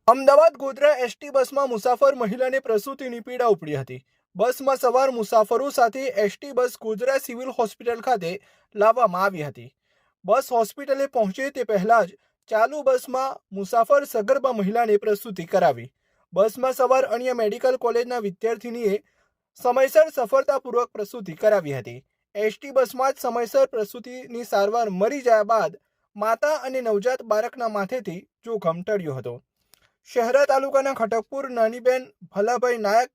Ahmedabad Godhra ST બસમાં મુસાફર મહિલાને પ્રસૂતિની પીડા ઉપડી હતી. બસમાં સવાર મુસાફરો સાથે ST bus Godhra civil hospital ખાતે લાવવામાં આવી હતી. બસ હોસ્પિટલે પહોંચે તે પહેલા જ ચાલુ બસમાં મુસાફર સગર્ભા મહિલાને પ્રસૂતિ કરાવી. બસમાં સવાર અન્ય મેડિકલ કોલેજના વિદ્યાર્થીનીએ સમયસર સફળતાપૂર્વક પ્રસૂતિ કરાવી હતી. એસટી બસમાં જ સમયસર પ્રસૂતિની સારવાર મળી ગયા બાદ માતા અને નવજાત બાળકના માથેથી જોખમ ટળ્યો હતો. શહેરા તાલુકાના ખટકપુર નાનીબેન ભલાભાઈ નાયક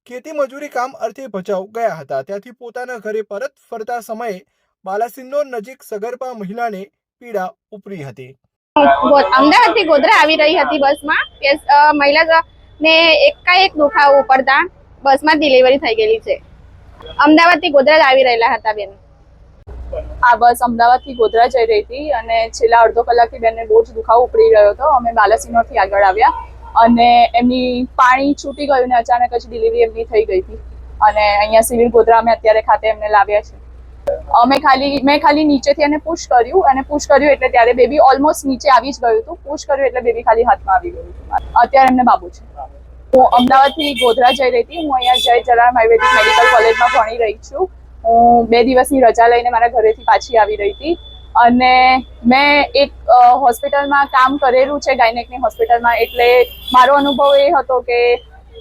ખેતી મજૂરી કામ અર્થે ભચાઉ ગયા હતા. ત્યાંથી પોતાના ઘરે પરત ફરતા સમયે બાલાસિનોર નજીક સગર્ભા મહિલાને પીડા ઉપડી હતી. અમદાવાદથી ગોધરા આવી રહી હતી બસમાં કે મહિલાને એકાએક દુખાવો પડતા બસમાં ડિલિવરી થઈ ગયેલી છે. અમદાવાદથી ગોધરા આવી રહેલા હતા બેન. આ બસ અમદાવાદથી ગોધરા જઈ રહી હતી અને છેલ્લા અડધો કલાકથી બેનને બહુ જ દુખાવો ઉપડી રહ્યો હતો. અમે બાલાસિનોરથી આગળ આવ્યા અને એમની પાણી છૂટી ગયું ને અચાનક જ ડિલિવરી એમની થઈ ગઈ હતી અને અહીંયા સિવિલ ગોધરા અમે અત્યારે ખાતે એમને લાવ્યા છે. મેં ખાલી નીચેથી એને પુશ કર્યું એટલે ત્યારે બેબી ઓલમોસ્ટ નીચે આવી જ ગયું હતું. પુશ કર્યું એટલે બેબી ખાલી હાથમાં આવી ગયું હતું. અત્યારે એમને બાબુ છે. હું અમદાવાદથી ગોધરા જઈ રહી હતી. હું અહીંયા જય જલારામ આયુર્વેદિક મેડિકલ કોલેજમાં ભણી રહી છું. હું 2 દિવસની રજા લઈને મારા ઘરેથી પાછી આવી રહી હતી અને મેં એક હોસ્પિટલમાં કામ કરેલું છે, ગાયનેકની હોસ્પિટલમાં. એટલે મારો અનુભવ એ હતો કે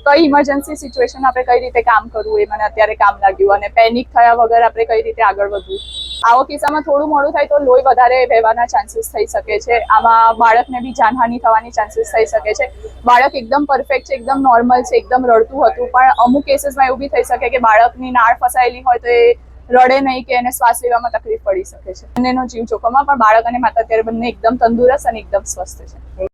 કઈ ઇમરજન્સી સિચ્યુએશન આપણે કઈ રીતે કામ કરવું એ મને અત્યારે કામ લાગ્યું અને પેનિક થયા વગર આપણે કઈ રીતે આગળ વધવું. આવા કિસ્સામાં થોડું મોડું થાય તો લોહી વધારે વહેવાના ચાન્સીસ થઈ શકે છે. આમાં બાળકને બી જાનહાનિ થવાની ચાન્સીસ થઈ શકે છે. બાળક એકદમ પરફેક્ટ છે, એકદમ નોર્મલ છે, એકદમ રડતું હતું, પણ અમુક કેસીસમાં એવું બી થઈ શકે કે બાળકની નાળ ફસાયેલી હોય તો એ રડે નહીં કે એને શ્વાસ લેવામાં તકલીફ પડી શકે છે. બંનેનો જીવ જોખમમાં, પણ બાળક અને માતા અત્યારે બંને એકદમ તંદુરસ્ત અને એકદમ સ્વસ્થ છે.